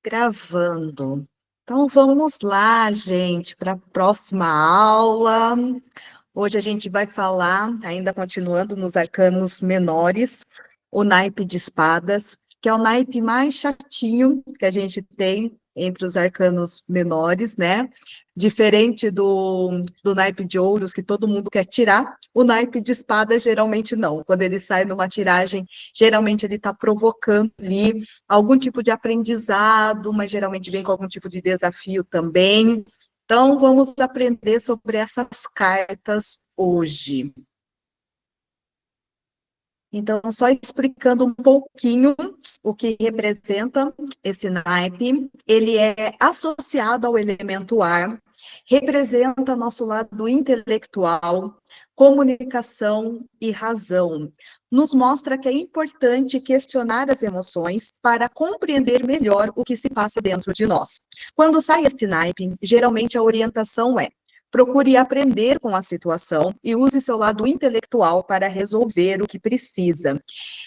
Gravando. Então vamos lá, gente, para a próxima aula. Hoje a gente vai falar, ainda continuando nos arcanos menores, o naipe de espadas, que é o naipe mais chatinho que a gente tem entre os arcanos menores, né? Diferente do naipe de ouros, que todo mundo quer tirar, o naipe de espadas geralmente não. Quando ele sai numa tiragem, geralmente ele está provocando ali algum tipo de aprendizado, mas geralmente vem com algum tipo de desafio também. Então, vamos aprender sobre essas cartas hoje. Então, só explicando um pouquinho o que representa esse naipe, ele é associado ao elemento ar, representa nosso lado intelectual, comunicação e razão. Nos mostra que é importante questionar as emoções para compreender melhor o que se passa dentro de nós. Quando sai este naipe, geralmente a orientação é: procure aprender com a situação e use seu lado intelectual para resolver o que precisa.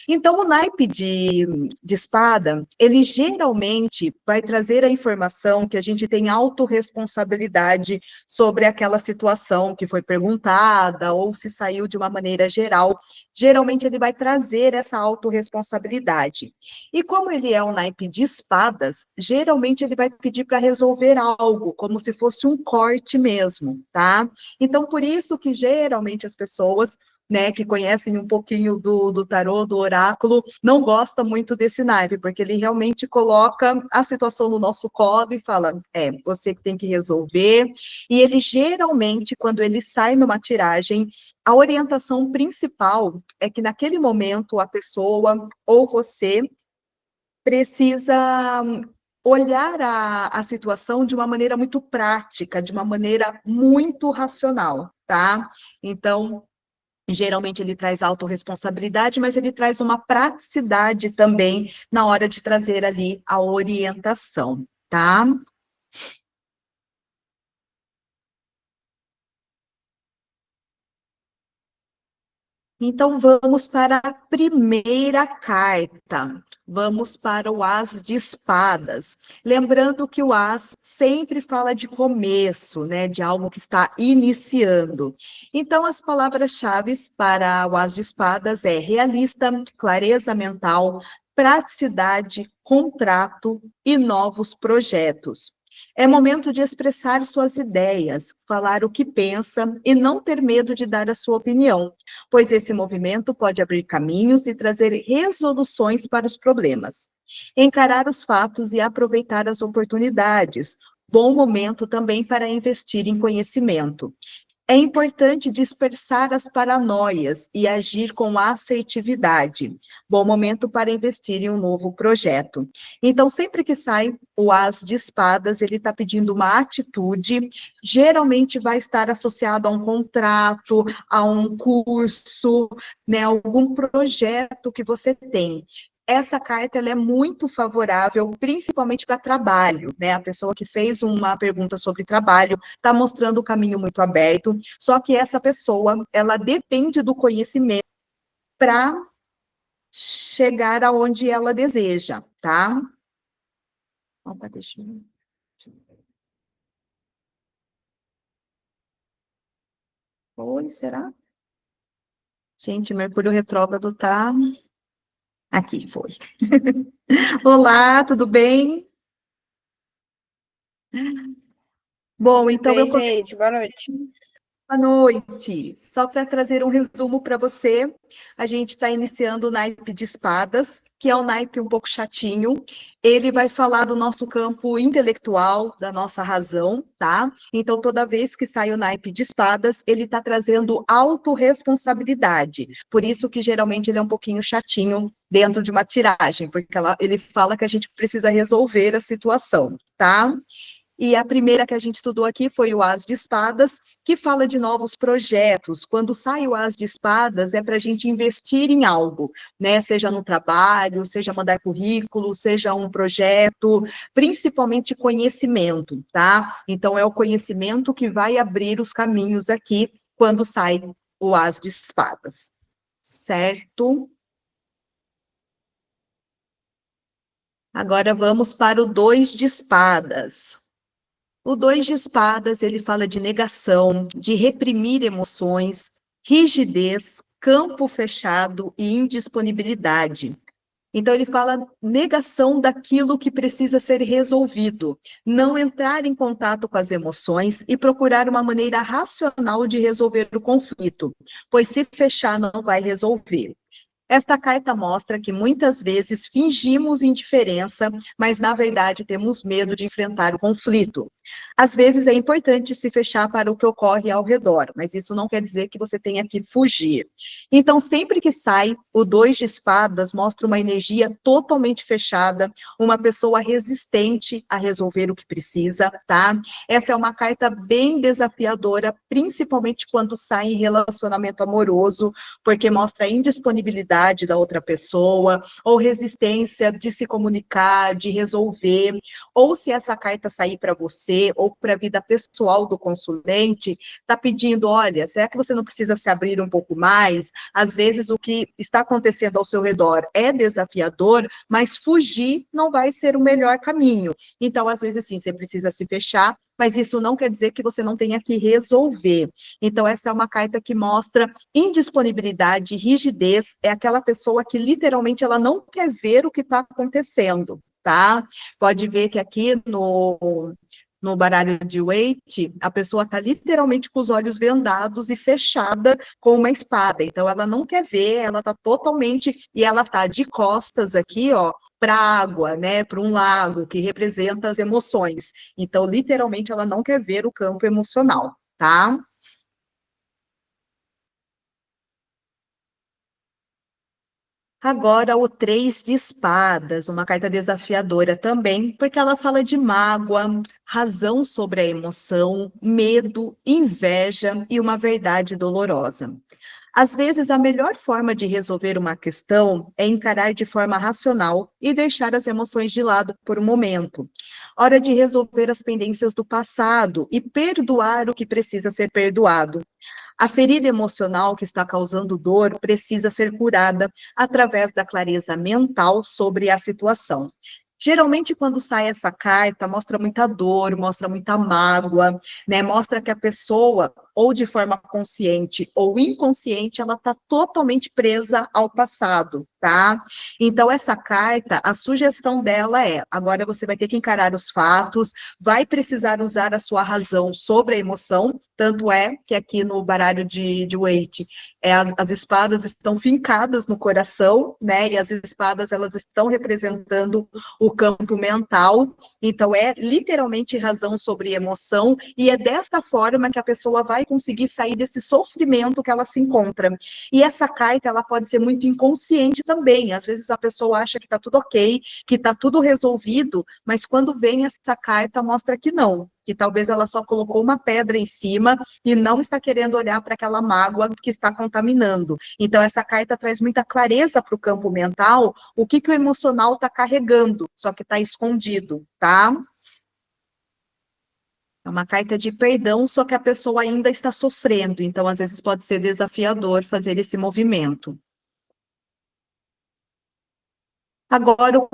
Então, o naipe de espada, ele geralmente vai trazer a informação que a gente tem autorresponsabilidade sobre aquela situação que foi perguntada ou se saiu de uma maneira geral. Geralmente, ele vai trazer essa autorresponsabilidade. E como ele é um naipe de espadas, geralmente ele vai pedir para resolver algo, como se fosse um corte mesmo, tá? Então, por isso que geralmente as pessoas, né, que conhecem um pouquinho do tarô, do oráculo, não gosta muito desse naipe, porque ele realmente coloca a situação no nosso colo e fala, você que tem que resolver, e ele geralmente, quando ele sai numa tiragem, a orientação principal é que naquele momento a pessoa ou você precisa olhar a situação de uma maneira muito prática, de uma maneira muito racional, tá? Então, geralmente ele traz autorresponsabilidade, mas ele traz uma praticidade também na hora de trazer ali a orientação, tá? Então, vamos para a primeira carta. Vamos para o As de Espadas. Lembrando que o As sempre fala de começo, né? De algo que está iniciando. Então, as palavras-chave para o As de Espadas é realista, clareza mental, praticidade, contrato e novos projetos. É momento de expressar suas ideias, falar o que pensa e não ter medo de dar a sua opinião, pois esse movimento pode abrir caminhos e trazer resoluções para os problemas. Encarar os fatos e aproveitar as oportunidades. Bom momento também para investir em conhecimento. É importante dispersar as paranoias e agir com assertividade. Bom momento para investir em um novo projeto. Então, sempre que sai o As de Espadas, ele está pedindo uma atitude, geralmente vai estar associado a um contrato, a um curso, né, algum projeto que você tem. Essa carta ela é muito favorável, principalmente para trabalho, né? A pessoa que fez uma pergunta sobre trabalho está mostrando o caminho muito aberto, só que essa pessoa, ela depende do conhecimento para chegar aonde ela deseja, tá? Opa, deixa eu... Oi, será? Gente, Mercúrio retrógrado tá... Aqui, foi. Olá, tudo bem? Bom, Tudo então eu bem, gente? Boa noite. Boa noite. Só para trazer um resumo para você, a gente está iniciando o naipe de espadas, que é um naipe um pouco chatinho. Ele vai falar do nosso campo intelectual, da nossa razão, tá? Então, toda vez que sai o naipe de espadas, ele está trazendo autorresponsabilidade. Por isso que geralmente ele é um pouquinho chatinho dentro de uma tiragem, porque ele fala que a gente precisa resolver a situação, tá? E a primeira que a gente estudou aqui foi o As de Espadas, que fala de novos projetos. Quando sai o As de Espadas, é para a gente investir em algo, né? Seja no trabalho, seja mandar currículo, seja um projeto, principalmente conhecimento, tá? Então, é o conhecimento que vai abrir os caminhos aqui quando sai o As de Espadas, certo? Agora vamos para o 2 de espadas. O 2 de espadas, ele fala de negação, de reprimir emoções, rigidez, campo fechado e indisponibilidade. Então, ele fala negação daquilo que precisa ser resolvido, não entrar em contato com as emoções e procurar uma maneira racional de resolver o conflito, pois se fechar não vai resolver. Esta carta mostra que muitas vezes fingimos indiferença, mas na verdade temos medo de enfrentar o conflito. Às vezes é importante se fechar para o que ocorre ao redor, mas isso não quer dizer que você tenha que fugir. Então, sempre que sai, o 2 de espadas mostra uma energia totalmente fechada, uma pessoa resistente a resolver o que precisa, tá? Essa é uma carta bem desafiadora, principalmente quando sai em relacionamento amoroso, porque mostra a indisponibilidade da outra pessoa, ou resistência de se comunicar, de resolver, ou se essa carta sair para você, ou para a vida pessoal do consulente, está pedindo, olha, será que você não precisa se abrir um pouco mais? Às vezes o que está acontecendo ao seu redor é desafiador, mas fugir não vai ser o melhor caminho. Então, às vezes, sim, você precisa se fechar, mas isso não quer dizer que você não tenha que resolver. Então, essa é uma carta que mostra indisponibilidade, rigidez, é aquela pessoa que literalmente ela não quer ver o que está acontecendo, tá? Pode ver que aqui no baralho de Waite, a pessoa está literalmente com os olhos vendados e fechada com uma espada. Então, ela não quer ver, ela está totalmente, e ela está de costas aqui, ó, para a água, né, para um lago, que representa as emoções. Então, literalmente, ela não quer ver o campo emocional, tá? Agora, o 3 de espadas, uma carta desafiadora também, porque ela fala de mágoa, razão sobre a emoção, medo, inveja e uma verdade dolorosa. Às vezes, a melhor forma de resolver uma questão é encarar de forma racional e deixar as emoções de lado por um momento. Hora de resolver as pendências do passado e perdoar o que precisa ser perdoado. A ferida emocional que está causando dor precisa ser curada através da clareza mental sobre a situação. Geralmente, quando sai essa carta, mostra muita dor, mostra muita mágoa, né? Mostra que a pessoa, ou de forma consciente ou inconsciente, ela está totalmente presa ao passado, tá? Então, essa carta, a sugestão dela é: agora você vai ter que encarar os fatos, vai precisar usar a sua razão sobre a emoção, tanto é que aqui no baralho de Waite, as espadas estão fincadas no coração, né? E as espadas, elas estão representando o campo mental, então é literalmente razão sobre emoção, e é desta forma que a pessoa vai conseguir sair desse sofrimento que ela se encontra. E essa carta, ela pode ser muito inconsciente também, às vezes a pessoa acha que está tudo ok, que está tudo resolvido, mas quando vem essa carta, mostra que não, que talvez ela só colocou uma pedra em cima e não está querendo olhar para aquela mágoa que está contaminando. Então, essa carta traz muita clareza para o campo mental, o que, que o emocional está carregando, só que está escondido, tá? É uma carta de perdão, só que a pessoa ainda está sofrendo, então, às vezes, pode ser desafiador fazer esse movimento. Agora, o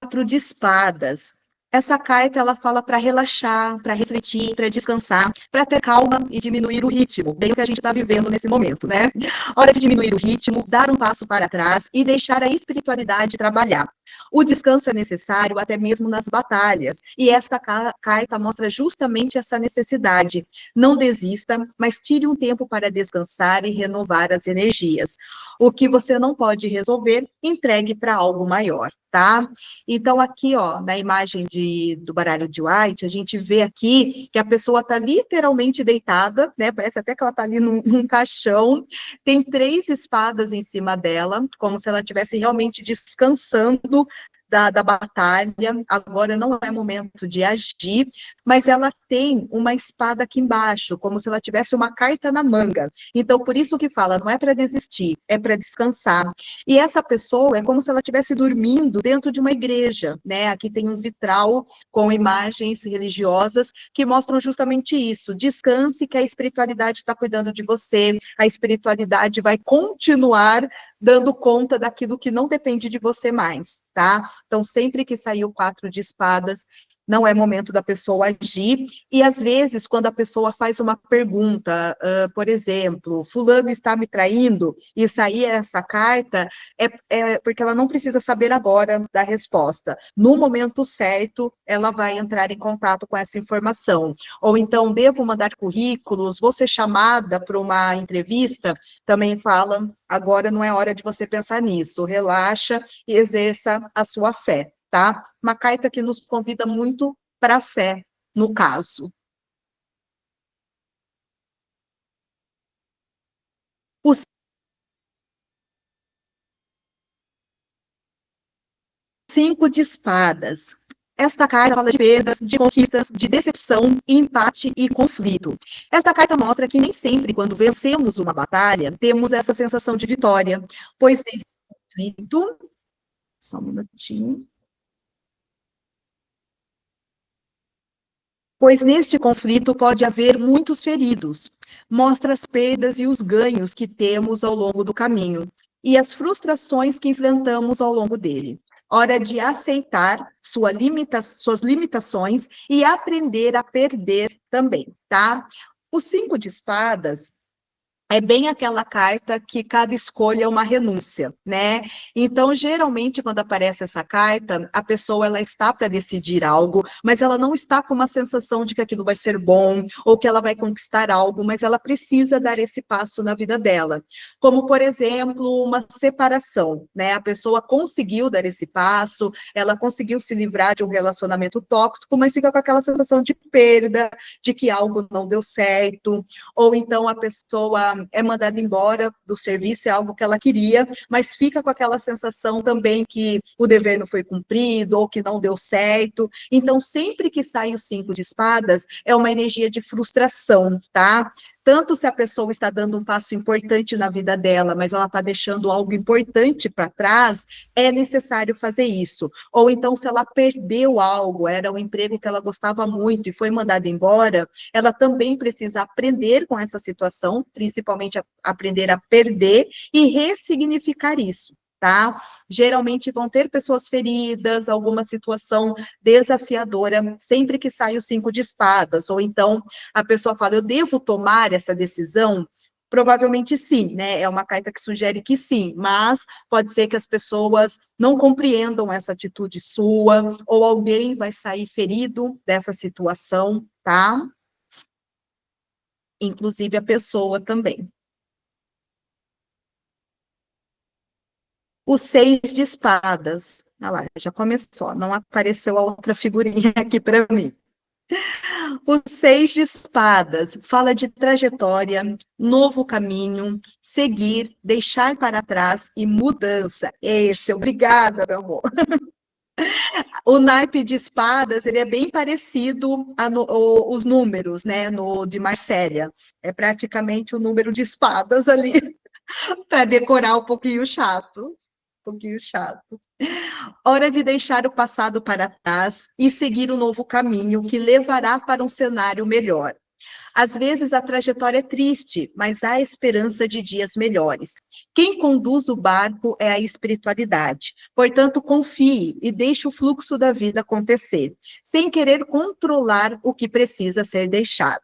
4 de espadas. Essa carta ela fala para relaxar, para refletir, para descansar, para ter calma e diminuir o ritmo, bem o que a gente está vivendo nesse momento, né? Hora de diminuir o ritmo, dar um passo para trás e deixar a espiritualidade trabalhar. O descanso é necessário até mesmo nas batalhas, e esta carta mostra justamente essa necessidade. Não desista, mas tire um tempo para descansar e renovar as energias. O que você não pode resolver, entregue para algo maior, tá? Então, aqui, ó, na imagem do baralho de White, a gente vê aqui que a pessoa está literalmente deitada, né? Parece até que ela está ali num caixão. Tem 3 espadas em cima dela, como se ela estivesse realmente descansando da batalha, agora não é momento de agir, mas ela tem uma espada aqui embaixo, como se ela tivesse uma carta na manga. Então, por isso que fala, não é para desistir, é para descansar. E essa pessoa é como se ela estivesse dormindo dentro de uma igreja, né? Aqui tem um vitral com imagens religiosas que mostram justamente isso. Descanse, que a espiritualidade está cuidando de você, a espiritualidade vai continuar dando conta daquilo que não depende de você mais, tá? Então, sempre que sair o 4 de espadas, não é momento da pessoa agir, e às vezes, quando a pessoa faz uma pergunta, por exemplo, fulano está me traindo, e sair essa carta, é porque ela não precisa saber agora da resposta. No momento certo, ela vai entrar em contato com essa informação. Ou então, devo mandar currículos, vou ser chamada para uma entrevista, também fala, agora não é hora de você pensar nisso, relaxa e exerça a sua fé, tá? Uma carta que nos convida muito para a fé, no caso. Os 5 de espadas. Esta carta fala de perdas, de conquistas, de decepção, empate e conflito. Esta carta mostra que nem sempre, quando vencemos uma batalha, temos essa sensação de vitória, pois nesse conflito, só um minutinho, pois neste conflito pode haver muitos feridos. Mostra as perdas e os ganhos que temos ao longo do caminho e as frustrações que enfrentamos ao longo dele. Hora de aceitar suas limitações e aprender a perder também, tá? Os 5 de espadas é bem aquela carta que cada escolha é uma renúncia, né? Então, geralmente, quando aparece essa carta, a pessoa ela está para decidir algo, mas ela não está com uma sensação de que aquilo vai ser bom ou que ela vai conquistar algo, mas ela precisa dar esse passo na vida dela. Como, por exemplo, uma separação, né? A pessoa conseguiu dar esse passo, ela conseguiu se livrar de um relacionamento tóxico, mas fica com aquela sensação de perda, de que algo não deu certo, ou então a pessoa é mandada embora do serviço, é algo que ela queria, mas fica com aquela sensação também que o dever não foi cumprido, ou que não deu certo. Então, sempre que sai o 5 de espadas, é uma energia de frustração, tá? Tanto se a pessoa está dando um passo importante na vida dela, mas ela está deixando algo importante para trás, é necessário fazer isso. Ou então, se ela perdeu algo, era um emprego que ela gostava muito e foi mandada embora, ela também precisa aprender com essa situação, principalmente aprender a perder e ressignificar isso. Tá? Geralmente vão ter pessoas feridas, alguma situação desafiadora, sempre que sai o 5 de espadas, ou então a pessoa fala, eu devo tomar essa decisão? Provavelmente sim, né? É uma carta que sugere que sim, mas pode ser que as pessoas não compreendam essa atitude sua, ou alguém vai sair ferido dessa situação, tá? Inclusive a pessoa também. O 6 de espadas. Olha lá, já começou, não apareceu a outra figurinha aqui para mim. O 6 de espadas fala de trajetória, novo caminho, seguir, deixar para trás e mudança. Esse, obrigada, meu amor. O naipe de espadas, ele é bem parecido os números, né, no de Marsella. É praticamente o número de espadas ali, para decorar um pouquinho chato. Um pouquinho chato. Hora de deixar o passado para trás e seguir um novo caminho que levará para um cenário melhor. Às vezes a trajetória é triste, mas há esperança de dias melhores. Quem conduz o barco é a espiritualidade. Portanto, confie e deixe o fluxo da vida acontecer, sem querer controlar o que precisa ser deixado.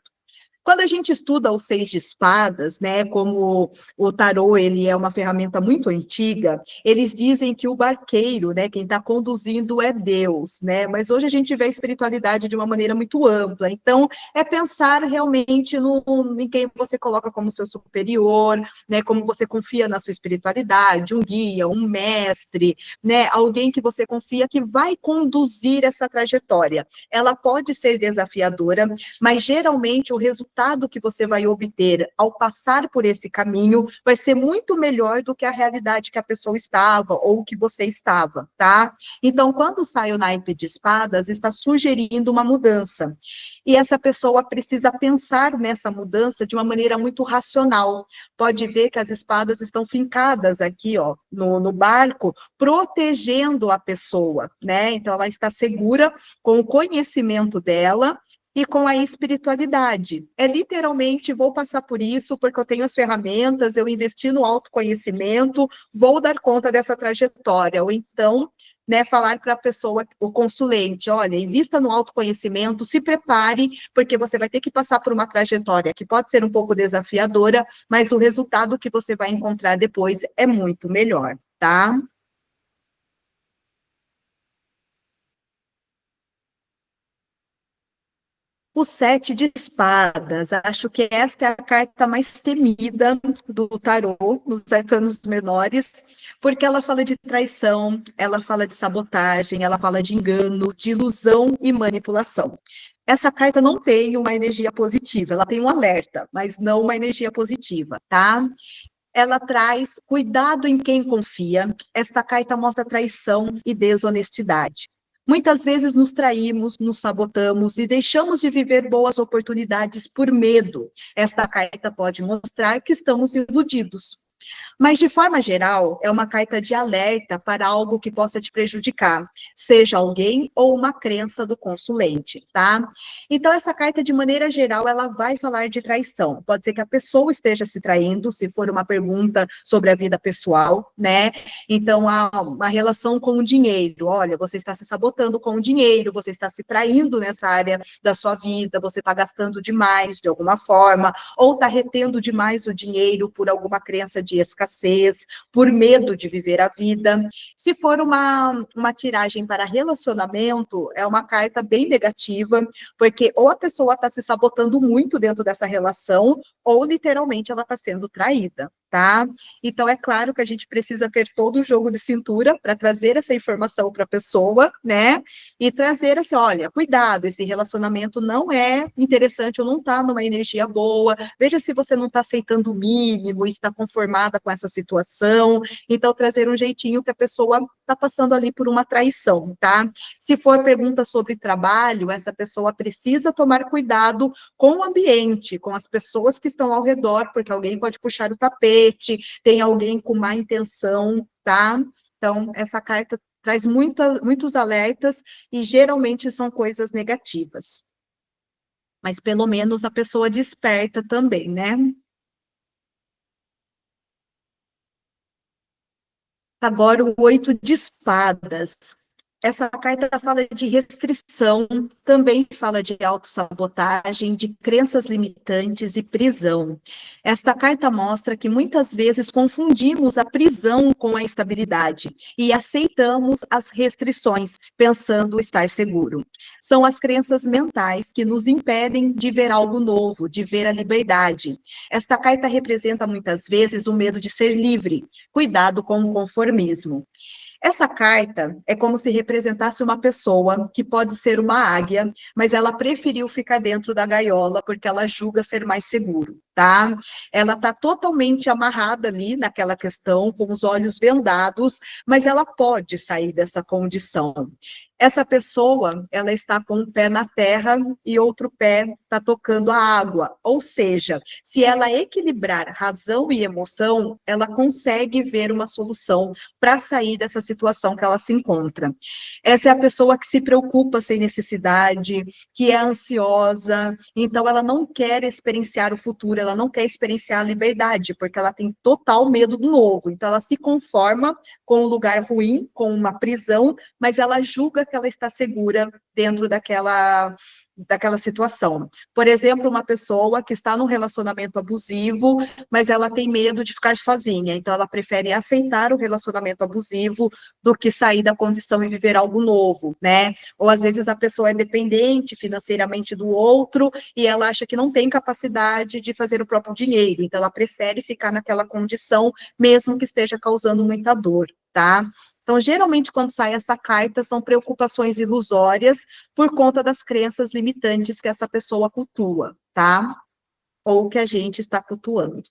Quando a gente estuda os 6 de espadas, né, como o tarô ele é uma ferramenta muito antiga, eles dizem que o barqueiro, né, quem está conduzindo é Deus, né, mas hoje a gente vê a espiritualidade de uma maneira muito ampla, então é pensar realmente em quem você coloca como seu superior, né, como você confia na sua espiritualidade, um guia, um mestre, né, alguém que você confia que vai conduzir essa trajetória. Ela pode ser desafiadora, mas geralmente o resultado resultado que você vai obter ao passar por esse caminho vai ser muito melhor do que a realidade que a pessoa estava ou que você estava, tá? Então, quando sai o naipe de espadas, está sugerindo uma mudança. E essa pessoa precisa pensar nessa mudança de uma maneira muito racional. Pode ver que as espadas estão fincadas aqui, ó, no barco, protegendo a pessoa, né? Então, ela está segura com o conhecimento dela e com a espiritualidade. É literalmente, vou passar por isso porque eu tenho as ferramentas, eu investi no autoconhecimento, vou dar conta dessa trajetória. Ou então, né, falar para a pessoa, o consulente, olha, invista no autoconhecimento, se prepare, porque você vai ter que passar por uma trajetória que pode ser um pouco desafiadora, mas o resultado que você vai encontrar depois é muito melhor, tá? O sete de espadas, acho que esta é a carta mais temida do tarô, nos arcanos menores, porque ela fala de traição, ela fala de sabotagem, ela fala de engano, de ilusão e manipulação. Essa carta não tem uma energia positiva, ela tem um alerta, mas não uma energia positiva, tá? Ela traz cuidado em quem confia. Esta carta mostra traição e desonestidade. Muitas vezes nos traímos, nos sabotamos e deixamos de viver boas oportunidades por medo. Esta carta pode mostrar que estamos iludidos. Mas, de forma geral, é uma carta de alerta para algo que possa te prejudicar, seja alguém ou uma crença do consulente, tá? Então, essa carta, de maneira geral, ela vai falar de traição. Pode ser que a pessoa esteja se traindo, se for uma pergunta sobre a vida pessoal, né? Então, há uma relação com o dinheiro. Olha, você está se sabotando com o dinheiro, você está se traindo nessa área da sua vida, você está gastando demais de alguma forma, ou está retendo demais o dinheiro por alguma crença de escassez, por medo de viver a vida. Se for uma tiragem para relacionamento, é uma carta bem negativa, porque ou a pessoa está se sabotando muito dentro dessa relação, ou literalmente ela está sendo traída, tá? Então, é claro que a gente precisa ter todo o jogo de cintura para trazer essa informação para a pessoa, né? E trazer assim, olha, cuidado, esse relacionamento não é interessante ou não está numa energia boa, veja se você não está aceitando o mínimo, está conformada com essa situação, então trazer um jeitinho que a pessoa está passando ali por uma traição, tá? Se for pergunta sobre trabalho, essa pessoa precisa tomar cuidado com o ambiente, com as pessoas que estão ao redor, porque alguém pode puxar o tapete, tem alguém com má intenção, tá? Então, essa carta traz muitos alertas e geralmente são coisas negativas. Mas pelo menos a pessoa desperta também, né? Agora, o oito de espadas. Essa carta fala de restrição, também fala de autossabotagem, de crenças limitantes e prisão. Esta carta mostra que muitas vezes confundimos a prisão com a estabilidade e aceitamos as restrições, pensando estar seguro. São as crenças mentais que nos impedem de ver algo novo, de ver a liberdade. Esta carta representa muitas vezes o medo de ser livre, cuidado com o conformismo. Essa carta é como se representasse uma pessoa que pode ser uma águia, mas ela preferiu ficar dentro da gaiola porque ela julga ser mais seguro, tá? Ela está totalmente amarrada ali naquela questão, com os olhos vendados, mas ela pode sair dessa condição. Essa pessoa, ela está com um pé na terra e outro pé está tocando a água. Ou seja, se ela equilibrar razão e emoção, ela consegue ver uma solução para sair dessa situação que ela se encontra. Essa é a pessoa que se preocupa sem necessidade, que é ansiosa, então ela não quer experienciar o futuro, ela não quer experienciar a liberdade, porque ela tem total medo do novo. Então ela se conforma com um lugar ruim, com uma prisão, mas ela julga que ela está segura dentro daquela situação. Por exemplo, uma pessoa que está num relacionamento abusivo, mas ela tem medo de ficar sozinha, então ela prefere aceitar o relacionamento abusivo do que sair da condição e viver algo novo, né? Ou às vezes a pessoa é dependente financeiramente do outro e ela acha que não tem capacidade de fazer o próprio dinheiro, então ela prefere ficar naquela condição, mesmo que esteja causando muita dor, tá? Então, geralmente, quando sai essa carta, são preocupações ilusórias por conta das crenças limitantes que essa pessoa cultua, tá? ou que a gente está cultuando.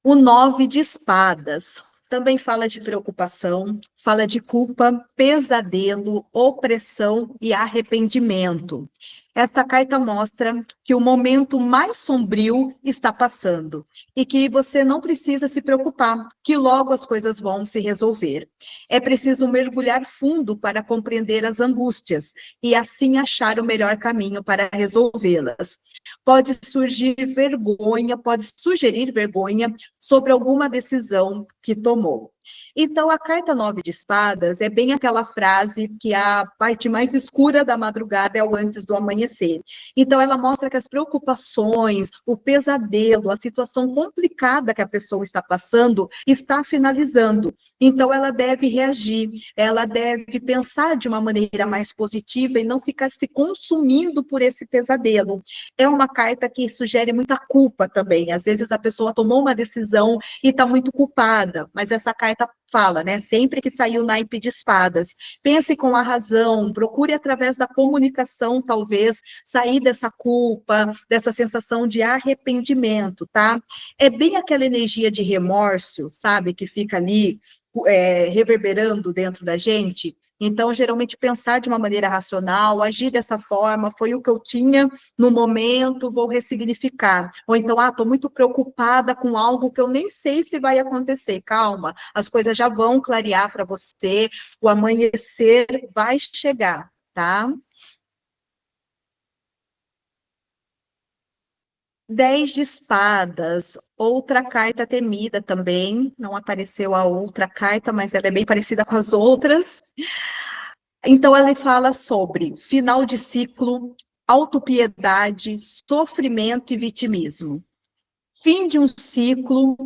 O 9 de espadas também fala de preocupação, fala de culpa, pesadelo, opressão e arrependimento. Esta carta mostra que o momento mais sombrio está passando e que você não precisa se preocupar, que logo as coisas vão se resolver. É preciso mergulhar fundo para compreender as angústias e assim achar o melhor caminho para resolvê-las. Pode sugerir vergonha sobre alguma decisão que tomou. Então, a carta 9 de espadas é bem aquela frase que a parte mais escura da madrugada é o antes do amanhecer. Então, ela mostra que as preocupações, o pesadelo, a situação complicada que a pessoa está passando está finalizando. Então, ela deve reagir, ela deve pensar de uma maneira mais positiva e não ficar se consumindo por esse pesadelo. É uma carta que sugere muita culpa também. Às vezes, a pessoa tomou uma decisão e está muito culpada, mas essa carta fala, né? Sempre que sair o naipe de espadas, pense com a razão, procure através da comunicação, talvez, sair dessa culpa, dessa sensação de arrependimento, tá? É bem aquela energia de remorso, sabe? Que fica ali reverberando dentro da gente. Então, geralmente, pensar de uma maneira racional, agir dessa forma, foi o que eu tinha no momento, vou ressignificar. Ou então, estou muito preocupada com algo que eu nem sei se vai acontecer. Calma, as coisas já vão clarear para você, o amanhecer vai chegar, tá? 10 de espadas, outra carta temida também, não apareceu a outra carta, mas ela é bem parecida com as outras. Então, ela fala sobre final de ciclo, autopiedade, sofrimento e vitimismo. Fim de um ciclo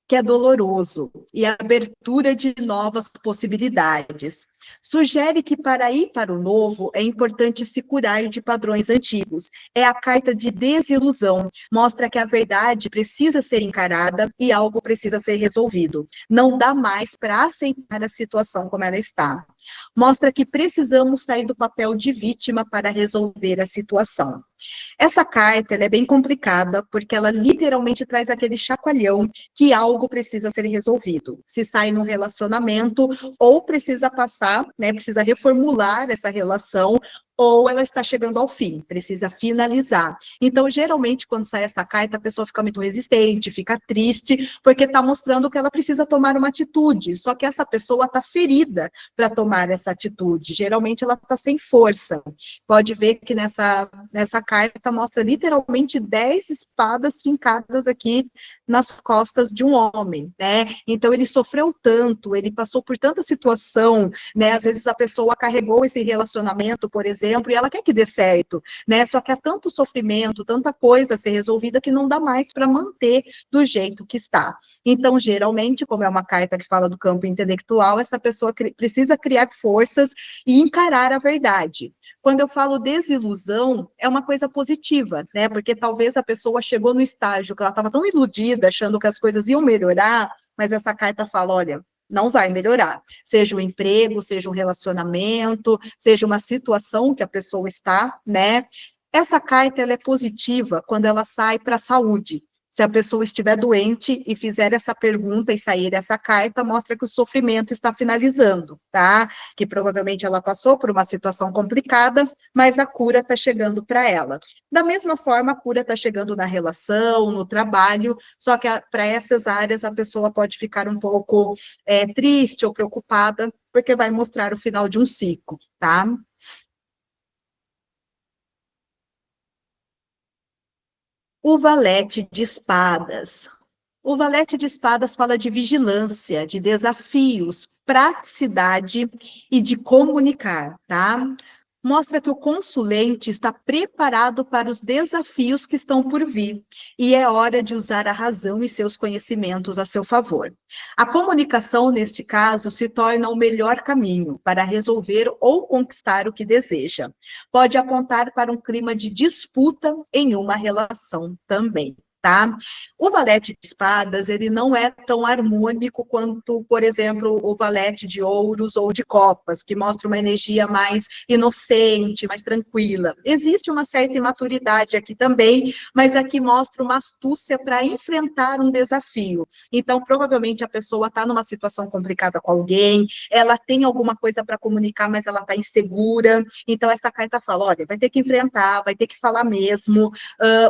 que é doloroso e a abertura de novas possibilidades. Sugere que para ir para o novo é importante se curar de padrões antigos. É a carta de desilusão, mostra que a verdade precisa ser encarada e algo precisa ser resolvido. Não dá mais para aceitar a situação como ela está. Mostra que precisamos sair do papel de vítima para resolver a situação. Essa carta ela é bem complicada, porque ela literalmente traz aquele chacoalhão que algo precisa ser resolvido. Se sai num relacionamento, ou precisa passar, né, precisa reformular essa relação, ou ela está chegando ao fim, precisa finalizar. Então, geralmente, quando sai essa carta, a pessoa fica muito resistente, fica triste, porque está mostrando que ela precisa tomar uma atitude, só que essa pessoa está ferida para tomar essa atitude. Geralmente, ela está sem força. Pode ver que nessa carta mostra literalmente 10 espadas fincadas aqui nas costas de um homem, né? Então, ele sofreu tanto, ele passou por tanta situação, né? Às vezes a pessoa carregou esse relacionamento, por exemplo, e ela quer que dê certo, né? Só que há tanto sofrimento, tanta coisa a ser resolvida que não dá mais para manter do jeito que está. Então, geralmente, como é uma carta que fala do campo intelectual, essa pessoa precisa criar forças e encarar a verdade. Quando eu falo desilusão, é uma coisa positiva, né? Porque talvez a pessoa chegou no estágio que ela estava tão iludida, achando que as coisas iam melhorar, mas essa carta fala, olha, não vai melhorar. Seja um emprego, seja um relacionamento, seja uma situação que a pessoa está, né? Essa carta ela é positiva quando ela sai para a saúde. Se a pessoa estiver doente e fizer essa pergunta e sair essa carta, mostra que o sofrimento está finalizando, tá? Que provavelmente ela passou por uma situação complicada, mas a cura está chegando para ela. Da mesma forma, a cura está chegando na relação, no trabalho, só que para essas áreas a pessoa pode ficar um pouco triste ou preocupada, porque vai mostrar o final de um ciclo, tá? O valete de espadas. O valete de espadas fala de vigilância, de desafios, praticidade e de comunicar, tá? Mostra que o consulente está preparado para os desafios que estão por vir e é hora de usar a razão e seus conhecimentos a seu favor. A comunicação, neste caso, se torna o melhor caminho para resolver ou conquistar o que deseja. Pode apontar para um clima de disputa em uma relação também. tá? O valete de espadas, ele não é tão harmônico quanto, por exemplo, o valete de ouros ou de copas, que mostra uma energia mais inocente, mais tranquila. Existe uma certa imaturidade aqui também, mas aqui mostra uma astúcia para enfrentar um desafio. Então, provavelmente, a pessoa está numa situação complicada com alguém, ela tem alguma coisa para comunicar, mas ela está insegura. Então, essa carta fala, olha, vai ter que enfrentar, vai ter que falar mesmo,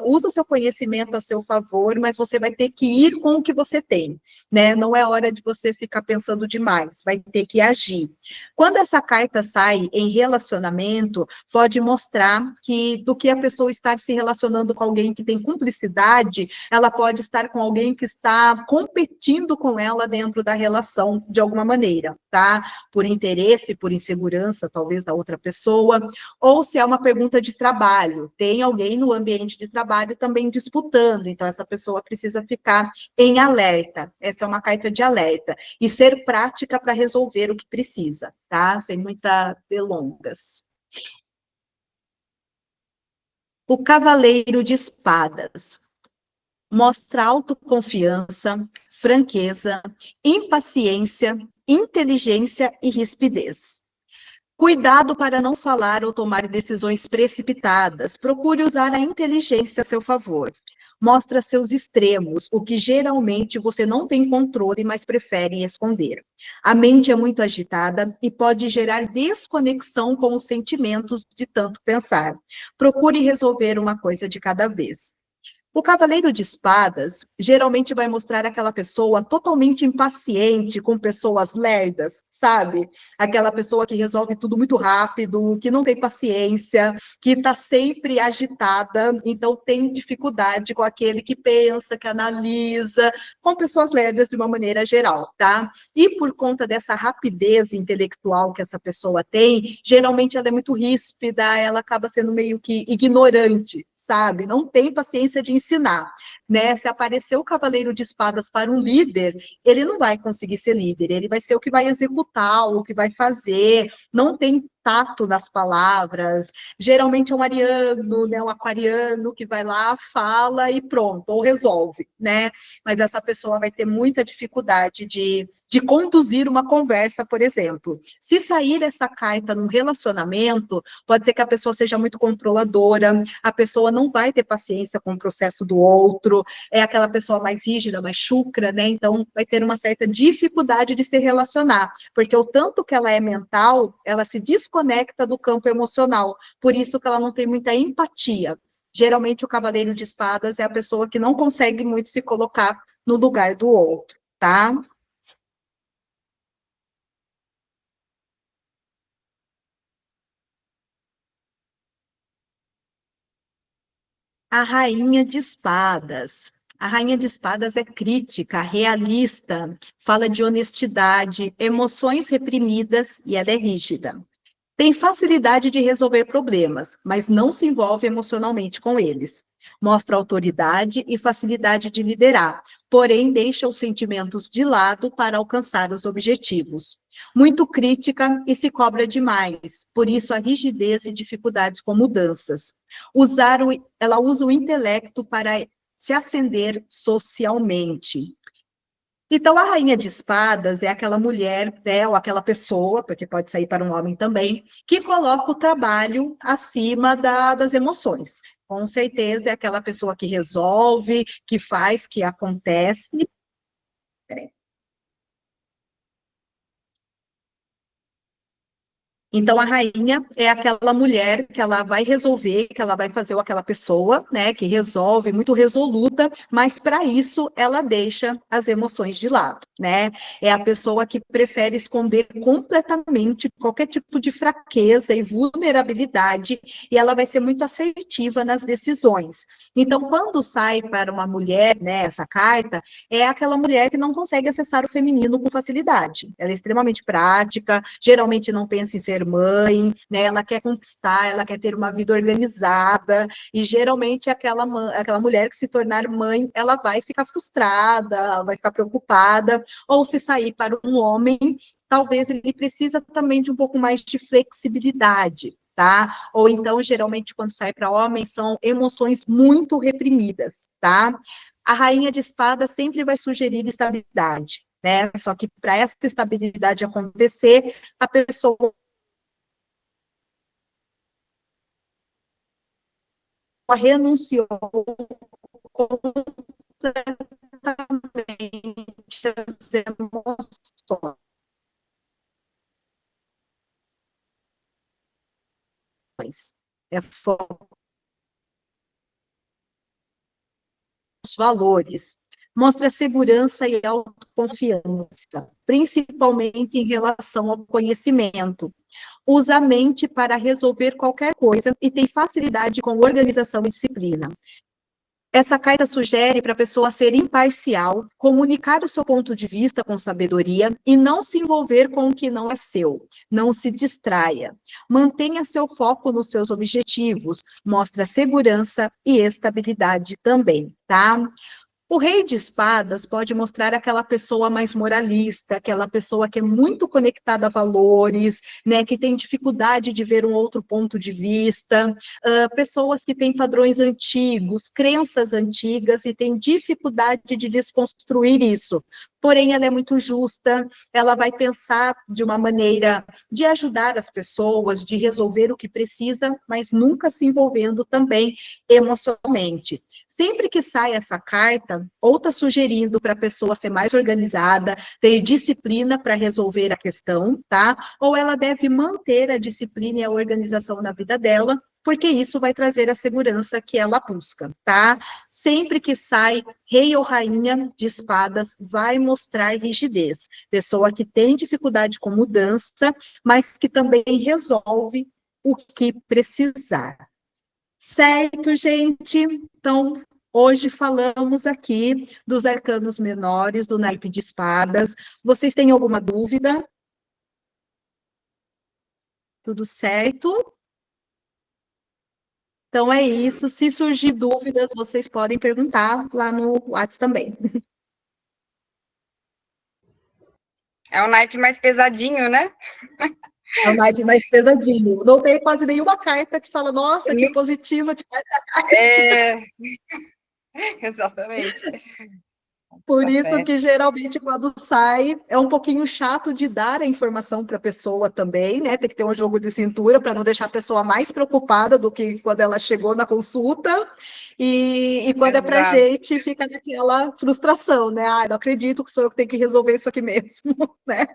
usa seu conhecimento a seu favor, mas você vai ter que ir com o que você tem, né? Não é hora de você ficar pensando demais, vai ter que agir. Quando essa carta sai em relacionamento, pode mostrar que do que a pessoa estar se relacionando com alguém que tem cumplicidade, ela pode estar com alguém que está competindo com ela dentro da relação de alguma maneira, tá? Por interesse, por insegurança, talvez da outra pessoa, ou se é uma pergunta de trabalho, tem alguém no ambiente de trabalho também disputando, então essa pessoa precisa ficar em alerta. Essa é uma carta de alerta e ser prática para resolver o que precisa, tá? Sem muitas delongas. O Cavaleiro de Espadas mostra autoconfiança, franqueza, impaciência, inteligência e rispidez. Cuidado para não falar ou tomar decisões precipitadas. Procure usar a inteligência a seu favor. Mostra seus extremos, o que geralmente você não tem controle, mas prefere esconder. A mente é muito agitada e pode gerar desconexão com os sentimentos de tanto pensar. Procure resolver uma coisa de cada vez. O Cavaleiro de Espadas geralmente vai mostrar aquela pessoa totalmente impaciente com pessoas lerdas, sabe? Aquela pessoa que resolve tudo muito rápido, que não tem paciência, que está sempre agitada, então tem dificuldade com aquele que pensa, que analisa, com pessoas lerdas de uma maneira geral, tá? E por conta dessa rapidez intelectual que essa pessoa tem, geralmente ela é muito ríspida, ela acaba sendo meio que ignorante, sabe? Não tem paciência de ensinar, né? Se aparecer o Cavaleiro de Espadas para um líder, ele não vai conseguir ser líder, ele vai ser o que vai executar, o que vai fazer, não tem tato nas palavras, geralmente é um ariano, né, um aquariano que vai lá, fala e pronto, ou resolve, né? Mas essa pessoa vai ter muita dificuldade de conduzir uma conversa, por exemplo. Se sair essa carta num relacionamento, pode ser que a pessoa seja muito controladora, a pessoa não vai ter paciência com o processo do outro, é aquela pessoa mais rígida, mais chucra, né? Então, vai ter uma certa dificuldade de se relacionar, porque o tanto que ela é mental, ela se desconecta do campo emocional, por isso que ela não tem muita empatia. Geralmente, o Cavaleiro de Espadas é a pessoa que não consegue muito se colocar no lugar do outro, tá? A Rainha de Espadas. A Rainha de Espadas é crítica, realista, fala de honestidade, emoções reprimidas e ela é rígida. Tem facilidade de resolver problemas, mas não se envolve emocionalmente com eles. Mostra autoridade e facilidade de liderar, porém deixa os sentimentos de lado para alcançar os objetivos. Muito crítica e se cobra demais, por isso a rigidez e dificuldades com mudanças. Ela usa o intelecto para se ascender socialmente. Então, a rainha de espadas é aquela mulher, né, ou aquela pessoa, porque pode sair para um homem também, que coloca o trabalho acima das emoções. Com certeza é aquela pessoa que resolve, que faz, que acontece. Então, a rainha é aquela mulher que ela vai resolver, que ela vai fazer aquela pessoa, né, que resolve, muito resoluta, mas para isso ela deixa as emoções de lado, né? É a pessoa que prefere esconder completamente qualquer tipo de fraqueza e vulnerabilidade, e ela vai ser muito assertiva nas decisões. Então, quando sai para uma mulher, né, essa carta, é aquela mulher que não consegue acessar o feminino com facilidade. Ela é extremamente prática, geralmente não pensa em ser mãe, né? Ela quer conquistar, ela quer ter uma vida organizada, e geralmente aquela mulher que se tornar mãe, ela vai ficar frustrada, vai ficar preocupada, ou se sair para um homem, talvez ele precisa também de um pouco mais de flexibilidade, tá? Ou então, geralmente, quando sai para homem, são emoções muito reprimidas, tá? A rainha de espadas sempre vai sugerir estabilidade, né? Só que para essa estabilidade acontecer, a pessoa renunciou completamente às emoções. É foco nos valores. Mostra segurança e autoconfiança, principalmente em relação ao conhecimento. Usa a mente para resolver qualquer coisa e tem facilidade com organização e disciplina. Essa carta sugere para a pessoa ser imparcial, comunicar o seu ponto de vista com sabedoria e não se envolver com o que não é seu. Não se distraia. Mantenha seu foco nos seus objetivos. Mostra segurança e estabilidade também, tá? O rei de espadas pode mostrar aquela pessoa mais moralista, aquela pessoa que é muito conectada a valores, né, que tem dificuldade de ver um outro ponto de vista, pessoas que têm padrões antigos, crenças antigas e têm dificuldade de desconstruir isso. Porém, ela é muito justa, ela vai pensar de uma maneira de ajudar as pessoas, de resolver o que precisa, mas nunca se envolvendo também emocionalmente. Sempre que sai essa carta, ou está sugerindo para a pessoa ser mais organizada, ter disciplina para resolver a questão, tá? Ou ela deve manter a disciplina e a organização na vida dela, porque isso vai trazer a segurança que ela busca, tá? Sempre que sai rei ou rainha de espadas, vai mostrar rigidez. Pessoa que tem dificuldade com mudança, mas que também resolve o que precisar. Certo, gente? Então, hoje falamos aqui dos arcanos menores, do naipe de espadas. Vocês têm alguma dúvida? Tudo certo? Então é isso. Se surgir dúvidas, vocês podem perguntar lá no WhatsApp também. É um naipe mais pesadinho, né? É o naipe mais pesadinho. Não tem quase nenhuma carta que fala, nossa, que positiva de essa carta. É, exatamente. Por Tá isso que certo. geralmente quando sai é um pouquinho chato de dar a informação para a pessoa também, né? Tem que ter um jogo de cintura para não deixar a pessoa mais preocupada do que quando ela chegou na consulta. E quando é para a Exato. gente, fica naquela frustração, né? Ah, não acredito que sou eu que tenho que resolver isso aqui mesmo, né?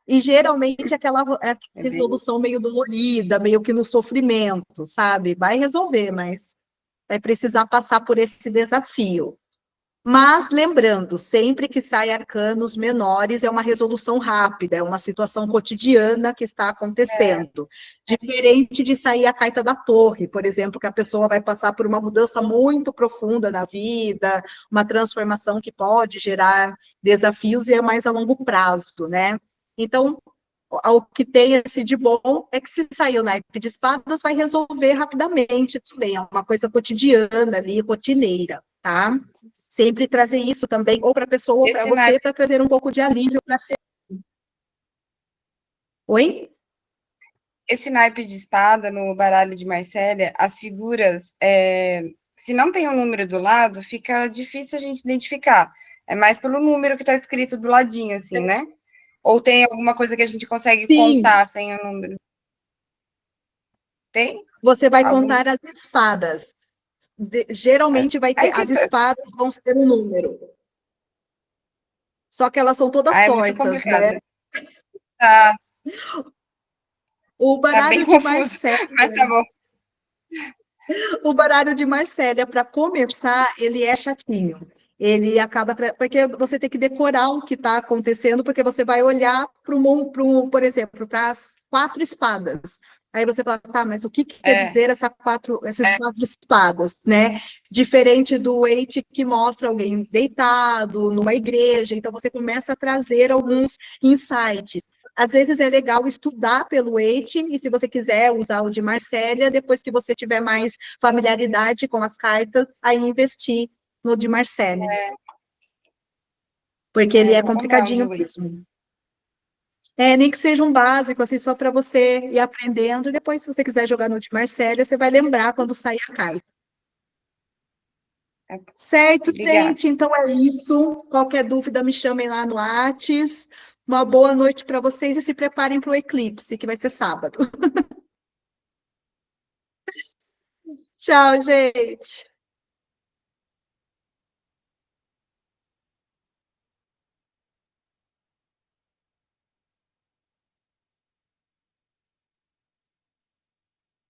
E geralmente aquela É bem... resolução meio dolorida, meio que no sofrimento, sabe? Vai resolver, mas vai precisar passar por esse desafio. Mas, lembrando, sempre que sai arcanos menores, é uma resolução rápida, é uma situação cotidiana que está acontecendo. Diferente de sair a carta da torre, por exemplo, que a pessoa vai passar por uma mudança muito profunda na vida, uma transformação que pode gerar desafios e é mais a longo prazo, né? Então, o que tem esse de bom é que se sair o naipe de espadas, vai resolver rapidamente também, é uma coisa cotidiana ali, rotineira, tá? Sempre trazer isso também, ou para a pessoa ou para Esse você, naipe, para trazer um pouco de alívio. Oi? esse naipe de espada no baralho de Marcélia, as figuras, se não tem um número do lado, fica difícil a gente identificar. É mais pelo número que está escrito do ladinho, assim, né? Ou tem alguma coisa que a gente consegue Sim, contar sem o número? Tem? você vai Algum? contar as espadas. Geralmente vai ter, Ai, que... as espadas vão ser um número, só que elas são todas Ah, é muito tortas, né? complicado. Tá, O tá bem baralho de confuso, Marcelo, mas tá bom. o baralho de Marcélia, para começar, ele é chatinho. Ele acaba. Porque você tem que decorar o que está acontecendo, porque você vai olhar para por exemplo, para as quatro espadas. Aí você fala, tá, mas o que quer É, dizer essas quatro espadas, né? Diferente do Eight que mostra alguém deitado numa igreja, então você começa a trazer alguns insights. Às vezes é legal estudar pelo Eight, e se você quiser usar o de Marcélia, depois que você tiver mais familiaridade com as cartas, aí investir no de Marcélia, porque ele é vou comprar o de complicadinho leite. mesmo. Nem que seja um básico, assim, só para você ir aprendendo, e depois, se você quiser jogar no de Marcélia, você vai lembrar quando sair a carta. Certo, Obrigada. gente? Então é isso. Qualquer dúvida, me chamem lá no Whats. Uma boa noite para vocês e se preparem para o eclipse, que vai ser sábado. Tchau, gente.